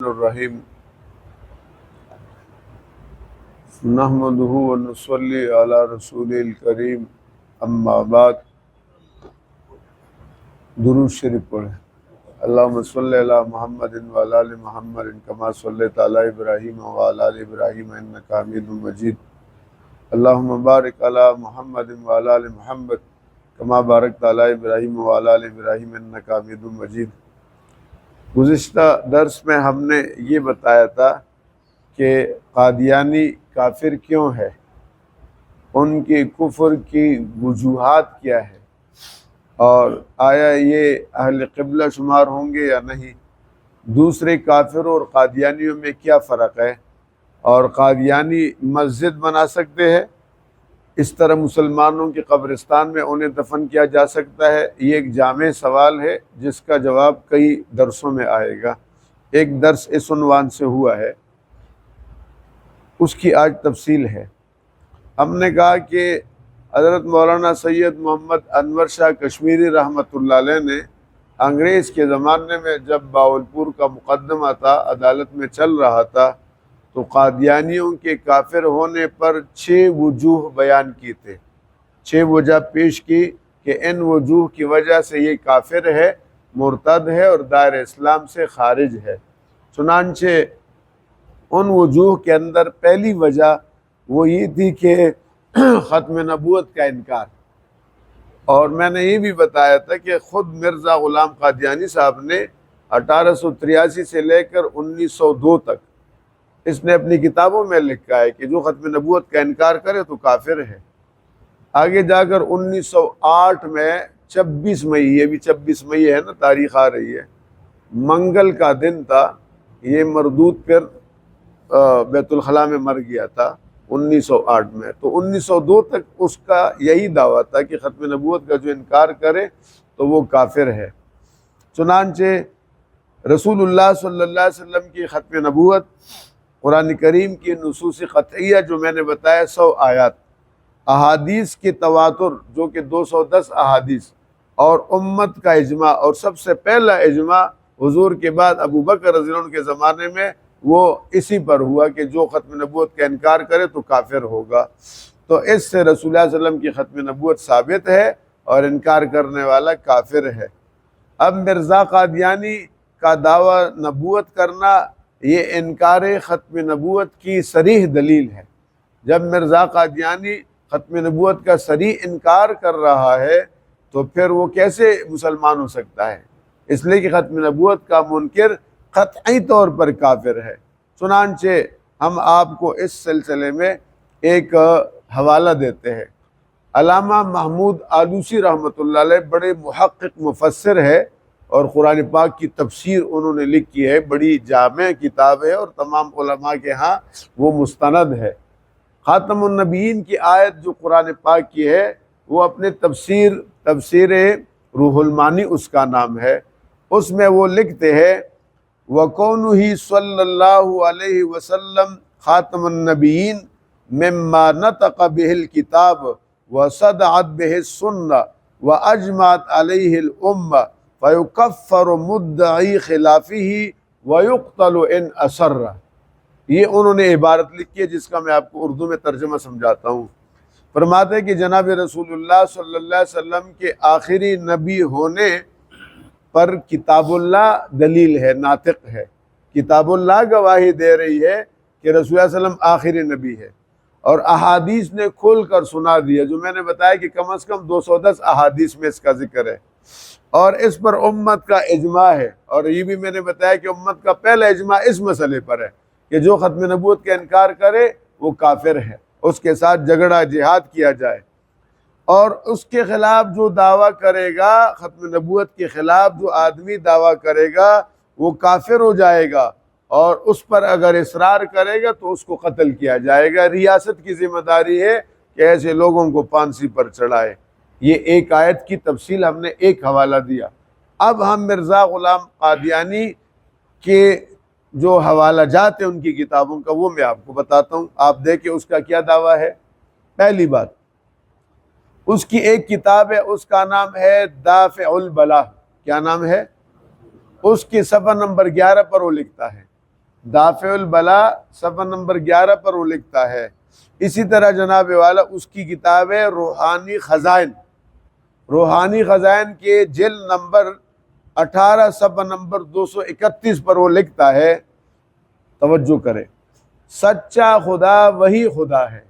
الرحیم نحمدہ ونصلی علی رسول الکریم اما بعد درود شریف پڑھیں۔ اللہم صلی علی محمد وعلی آل محمد کما صلیت علی ابراہیم وعلی آل ابراہیم انک حمید مجید۔ اللہم بارک علی محمد وعلی آل محمد کما بارکت علی ابراہیم وعلی آل ابراہیم انک حمید مجید۔ گزشتہ درس میں ہم نے یہ بتایا تھا کہ قادیانی کافر کیوں ہے، ان کے کفر کی وجوہات کیا ہے، اور آیا یہ اہل قبلہ شمار ہوں گے یا نہیں، دوسرے کافروں اور قادیانیوں میں کیا فرق ہے، اور قادیانی مسجد بنا سکتے ہیں، اس طرح مسلمانوں کے قبرستان میں انہیں دفن کیا جا سکتا ہے۔ یہ ایک جامع سوال ہے جس کا جواب کئی درسوں میں آئے گا۔ ایک درس اس عنوان سے ہوا ہے، اس کی آج تفصیل ہے۔ ہم نے کہا کہ حضرت مولانا سید محمد انور شاہ کشمیری رحمۃ اللہ علیہ نے انگریز کے زمانے میں جب باولپور کا مقدمہ تھا، عدالت میں چل رہا تھا، تو قادیانیوں کے کافر ہونے پر 6 وجوہ بیان کی تھے، 6 وجہ پیش کی کہ ان وجوہ کی وجہ سے یہ کافر ہے، مرتد ہے اور دائرہ اسلام سے خارج ہے۔ چنانچہ ان وجوہ کے اندر پہلی وجہ وہ یہ تھی کہ ختم نبوت کا انکار، اور میں نے یہ بھی بتایا تھا کہ خود مرزا غلام قادیانی صاحب نے 1883 سے لے کر 1902 تک اس نے اپنی کتابوں میں لکھا ہے کہ جو ختم نبوت کا انکار کرے تو کافر ہے۔ آگے جا کر 1908 میں 26 مئی، یہ بھی 26 مئی ہے نا، تاریخ آ رہی ہے، منگل کا دن تھا، یہ مردود پھر بیت الخلاء میں مر گیا تھا 1908 میں، تو 1902 تک اس کا یہی دعویٰ تھا کہ ختم نبوت کا جو انکار کرے تو وہ کافر ہے۔ چنانچہ رسول اللہ صلی اللہ علیہ وسلم کی ختم نبوت، قرآن کریم کی نصوص قطعیہ جو میں نے بتایا 100 آیات، احادیث کی تواتر جو کہ 210 احادیث، اور امت کا اجماع، اور سب سے پہلا اجماع حضور کے بعد ابو بکر رضی اللہ عنہ کے زمانے میں وہ اسی پر ہوا کہ جو ختم نبوت کا انکار کرے تو کافر ہوگا۔ تو اس سے رسول اللہ صلی اللہ علیہ وسلم کی ختم نبوت ثابت ہے اور انکار کرنے والا کافر ہے۔ اب مرزا قادیانی کا دعویٰ نبوت کرنا یہ انکار ختم نبوت کی صریح دلیل ہے۔ جب مرزا قادیانی ختم نبوت کا صریح انکار کر رہا ہے تو پھر وہ کیسے مسلمان ہو سکتا ہے؟ اس لیے کہ ختم نبوت کا منکر قطعی طور پر کافر ہے۔ چنانچہ ہم آپ کو اس سلسلے میں ایک حوالہ دیتے ہیں۔ علامہ محمود آلوسی رحمۃ اللہ علیہ بڑے محقق مفسر ہے، اور قرآن پاک کی تفسیر انہوں نے لکھی ہے، بڑی جامع کتاب ہے، اور تمام علماء کے ہاں وہ مستند ہے۔ خاتم النبیین کی آیت جو قرآن پاک کی ہے، وہ اپنے تفسیر روح المانی اس کا نام ہے، اس میں وہ لکھتے ہیں وَقَوْنُهِ صلی اللہ علیہ وسلم خاتم النبیین مما نطق به الکتاب وصدعت به السنہ واجمعت علیہ الامہ فیکفر مدعی خلافہ ویقتل ان اصر۔ یہ انہوں نے عبارت لکھی ہے جس کا میں آپ کو اردو میں ترجمہ سمجھاتا ہوں۔ فرماتے ہیں کہ جناب رسول اللہ صلی اللہ علیہ وسلم کے آخری نبی ہونے پر کتاب اللہ دلیل ہے، ناطق ہے، کتاب اللہ گواہی دے رہی ہے کہ رسول اللہ صلی اللہ علیہ وسلم آخری نبی ہے، اور احادیث نے کھول کر سنا دیا، جو میں نے بتایا کہ کم از کم 210 احادیث میں اس کا ذکر ہے، اور اس پر امت کا اجماع ہے، اور یہ بھی میں نے بتایا کہ امت کا پہلا اجماع اس مسئلے پر ہے کہ جو ختم نبوت کا انکار کرے وہ کافر ہے، اس کے ساتھ جھگڑا جہاد کیا جائے، اور اس کے خلاف جو دعویٰ کرے گا، ختم نبوت کے خلاف جو آدمی دعویٰ کرے گا وہ کافر ہو جائے گا، اور اس پر اگر اصرار کرے گا تو اس کو قتل کیا جائے گا۔ ریاست کی ذمہ داری ہے کہ ایسے لوگوں کو پھانسی پر چڑھائے۔ یہ ایک آیت کی تفصیل ہم نے ایک حوالہ دیا۔ اب ہم مرزا غلام قادیانی کے جو حوالہ جات ہیں ان کی کتابوں کا، وہ میں آپ کو بتاتا ہوں، آپ دیکھیں اس کا کیا دعویٰ ہے۔ پہلی بات، اس کی ایک کتاب ہے، اس کا نام ہے دافع البلا۔ کیا نام ہے؟ اس کی صفحہ نمبر 11 پر وہ لکھتا ہے دافع البلا صفحہ نمبر 11 پر وہ لکھتا ہے۔ اسی طرح جناب والا اس کی کتاب ہے روحانی خزائن، روحانی خزائن کے جلد نمبر 18 صفحہ نمبر 231 پر وہ لکھتا ہے، توجہ کرے، سچا خدا وہی خدا ہے۔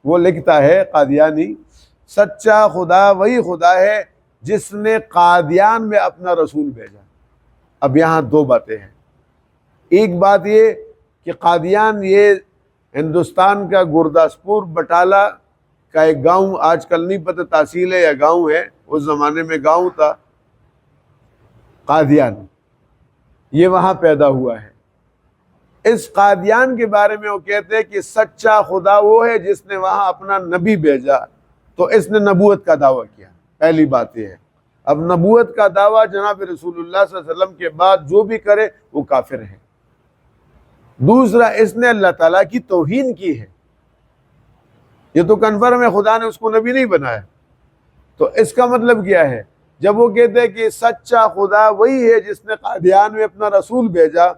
وہ لکھتا ہے قادیانی، سچا خدا وہی خدا ہے جس نے قادیان میں اپنا رسول بھیجا۔ اب یہاں دو باتیں ہیں، ایک بات یہ کہ قادیان یہ ہندوستان کا گرداسپور بٹالہ کا ایک گاؤں، آج کل نہیں پتہ تحصیل ہے یا گاؤں ہے، اس زمانے میں گاؤں تھا قادیان، یہ وہاں پیدا ہوا ہے۔ اس قادیان کے بارے میں وہ کہتے ہیں کہ سچا خدا وہ ہے جس نے وہاں اپنا نبی بھیجا، تو اس نے نبوت کا دعویٰ کیا۔ پہلی بات یہ ہے، اب نبوت کا دعویٰ جناب رسول اللہ صلی اللہ علیہ وسلم کے بعد جو بھی کرے وہ کافر ہے۔ دوسرا، اس نے اللہ تعالیٰ کی توہین کی ہے، یہ تو کنفرم ہے خدا نے اس کو نبی نہیں بنایا۔ تو اس کا مطلب کیا ہے؟ جب وہ کہتے ہیں کہ سچا خدا وہی ہے جس نے قادیان میں اپنا رسول بھیجا،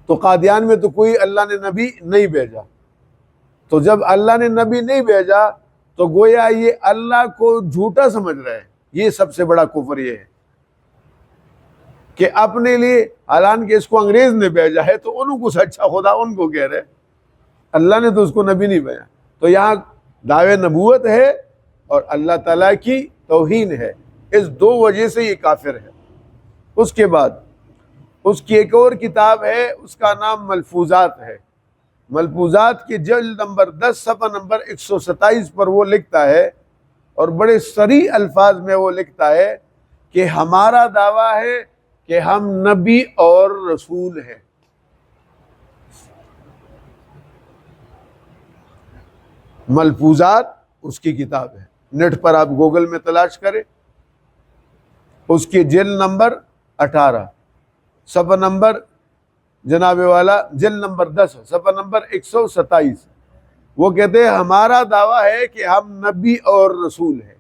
تو قادیان میں تو کوئی اللہ نے نبی نہیں بھیجا، تو جب اللہ نے نبی نہیں بھیجا تو گویا یہ اللہ کو جھوٹا سمجھ رہا ہے۔ یہ سب سے بڑا کفر یہ ہے کہ اپنے لیے، حالانکہ اس کو انگریز نے بھیجا ہے تو انہوں کو سچا خدا ان کو کہہ رہے، اللہ نے تو اس کو نبی نہیں بھیجا۔ تو یہاں دعوے نبوت ہے اور اللہ تعالیٰ کی توہین ہے، اس دو وجہ سے یہ کافر ہے۔ اس کے بعد اس کی ایک اور کتاب ہے، اس کا نام ملفوظات ہے۔ ملفوظات کے جلد نمبر 10 صفحہ نمبر 127 پر وہ لکھتا ہے، اور بڑے صریح الفاظ میں وہ لکھتا ہے کہ ہمارا دعویٰ ہے کہ ہم نبی اور رسول ہیں۔ ملفوظات اس کی کتاب ہے، نیٹ پر آپ گوگل میں تلاش کریں، اس کی جلد نمبر 18 صفحہ نمبر جناب والا جلد نمبر 10 صفحہ نمبر 127، وہ کہتے ہیں ہمارا دعویٰ ہے کہ ہم نبی اور رسول ہیں۔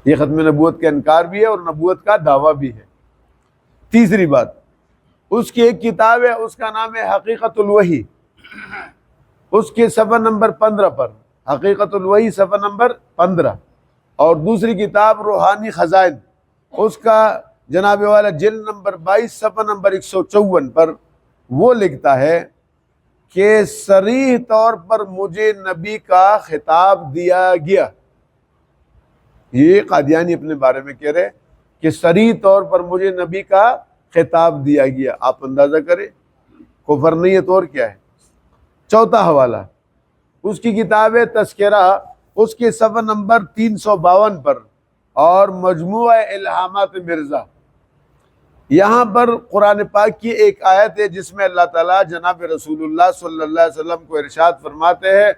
یہ ختم نبوت کا انکار بھی ہے اور نبوت کا دعویٰ بھی ہے۔ تیسری بات، اس کی ایک کتاب ہے، اس کا نام ہے حقیقت الوحی، اس کے صفحہ نمبر 15 پر، حقیقت الوحی صفحہ نمبر 15، اور دوسری کتاب روحانی خزائن، اس کا جناب والا جلد نمبر 22 صفحہ نمبر 154 پر وہ لکھتا ہے کہ صریح طور پر مجھے نبی کا خطاب دیا گیا۔ یہ قادیانی اپنے بارے میں کہہ رہے کہ صریح طور پر مجھے نبی کا خطاب دیا گیا۔ آپ اندازہ کریں، کفر نہیں ہے تو اور کیا ہے۔ چوتھا حوالہ، اس کی کتاب ہے تذکرہ، اس کے صفحہ نمبر 352 پر، اور مجموعہ الہامات مرزا۔ یہاں پر قرآن پاک کی ایک آیت ہے جس میں اللہ تعالیٰ جناب رسول اللہ صلی اللہ علیہ وسلم کو ارشاد فرماتے ہیں،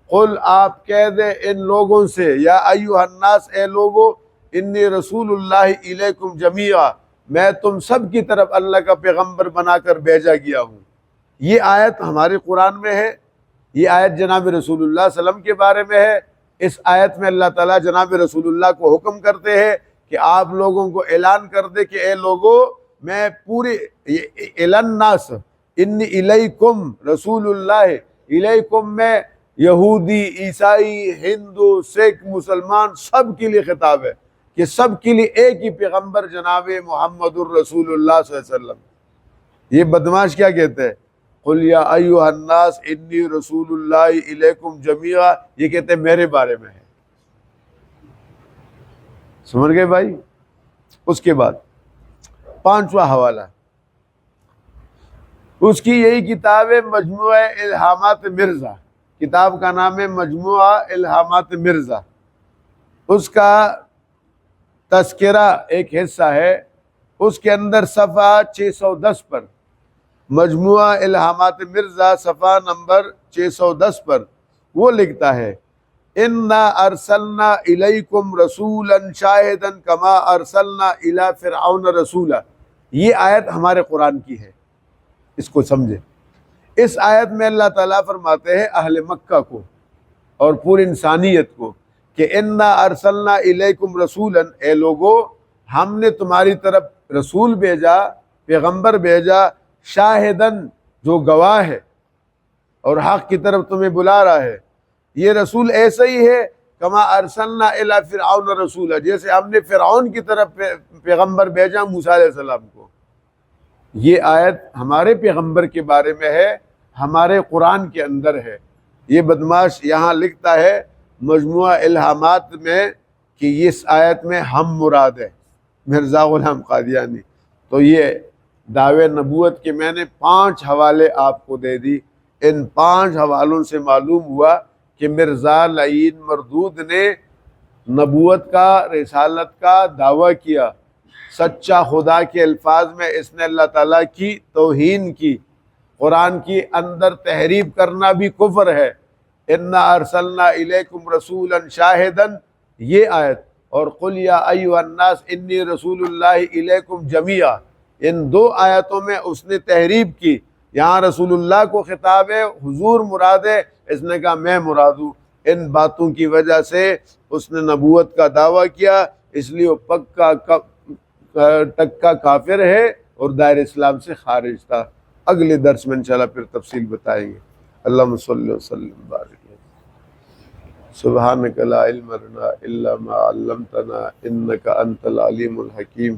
قل آپ کہہ دیں ان لوگوں سے، یا ایھا الناس، اے لوگو، انی رسول اللہ الیکم جمیعا، میں تم سب کی طرف اللہ کا پیغمبر بنا کر بھیجا گیا ہوں۔ یہ آیت ہمارے قرآن میں ہے، یہ آیت جناب رسول اللہ صلی اللہ علیہ وسلم کے بارے میں ہے۔ اس آیت میں اللہ تعالیٰ جناب رسول اللہ کو حکم کرتے ہیں کہ آپ لوگوں کو اعلان کر دے کہ اے لوگو، میں پورے الناس انی الیکم رسول اللہ، الیکم میں یہودی، عیسائی، ہندو، سکھ، مسلمان سب کے لیے خطاب ہے کہ سب کے لیے ایک ہی پیغمبر جناب محمد الرسول اللہ صلی اللہ علیہ وسلم۔ یہ بدماش کیا کہتے ہیں؟ قل یا ایھا الناس انی رسول اللہ الیکم جمیعا، یہ کہتے ہیں میرے بارے میں ہے۔ سمجھ گئے بھائی؟ اس کے بعد پانچواں حوالہ، اس کی یہی کتاب ہے مجموعہ الہامات مرزا، کتاب کا نام ہے مجموعہ الہامات مرزا۔ اس کا تذکرہ ایک حصہ ہے، اس کے اندر صفحہ 610 پر، مجموعہ الہامات مرزا صفحہ نمبر 610 پر وہ لکھتا ہے، انا ارسلنا الیکم رسولا شاہدا کما ارسلنا الی فرعون رسولا۔ یہ آیت ہمارے قرآن کی ہے، اس کو سمجھے۔ اس آیت میں اللہ تعالیٰ فرماتے ہیں اہل مکہ کو اور پوری انسانیت کو کہ انا ارسلنا الیکم رسولا، اے لوگو ہم نے تمہاری طرف رسول بھیجا، پیغمبر بھیجا شاہدن جو گواہ ہے اور حق کی طرف تمہیں بلا رہا ہے. یہ رسول ایسا ہی ہے کما ارسلنا الی فرعون رسولا، جیسے ہم نے فرعون کی طرف پیغمبر بھیجا موسیٰ علیہ السلام کو. یہ آیت ہمارے پیغمبر کے بارے میں ہے، ہمارے قرآن کے اندر ہے. یہ بدماش یہاں لکھتا ہے مجموعہ الہامات میں کہ اس آیت میں ہم مراد ہے، مرزا غلام قادیانی. تو یہ دعوے نبوت کے میں نے 5 حوالے آپ کو دے دی. ان 5 حوالوں سے معلوم ہوا کہ مرزا لعین مردود نے نبوت کا، رسالت کا دعویٰ کیا. سچا خدا کے الفاظ میں اس نے اللہ تعالیٰ کی توہین کی. قرآن کی اندر تحریف کرنا بھی کفر ہے. انا ارسلنا الیکم رسولا شاہدا، یہ آیت، اور قل یا ایھا الناس انی رسول اللہ الیکم جمیعا، ان 2 آیتوں میں اس نے تحریف کی. یہاں رسول اللہ کو خطاب ہے، حضور مراد ہے، اس نے کہا میں مراد ہوں. ان باتوں کی وجہ سے اس نے نبوت کا دعویٰ کیا، اس لیے وہ پکا ٹکا کافر ہے اور دائرہ اسلام سے خارج تھا. اگلے درس میں انشاءاللہ پھر تفصیل بتائیں گے. اللہم صلی وسلم بارک سبحانک لا علم لنا الا ما علمتنا انک انت العلیم الحکیم.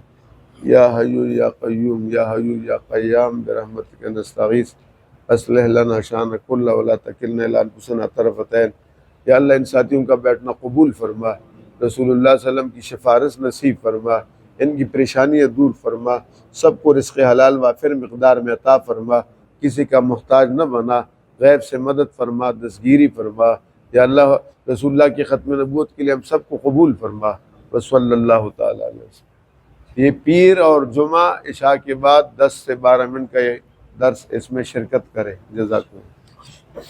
یا حی یا قیوم یا حی یا قیام برحمتک نستغیث اصلح لنا شأننا کلہ ولا تکلنا الی انفسنا طرفۃ عین. یا اللہ ان ساتھیوں کا بیٹھنا قبول فرما، رسول اللہ صلی اللہ علیہ وسلم کی سفارش نصیب فرما، ان کی پریشانیاں دور فرما، سب کو رزق حلال وافر مقدار میں عطا فرما، کسی کا محتاج نہ بنا، غیب سے مدد فرما، دستگیری فرما. یا اللہ رسول اللہ کی ختم نبوت کے لیے ہم سب کو قبول فرما. وصلی اللہ تعالیٰ علیہ وسلم. یہ پیر اور جمعہ عشاء کے بعد 10 سے 12 منٹ کا یہ درس، اس میں شرکت کریں. جزاک اللہ.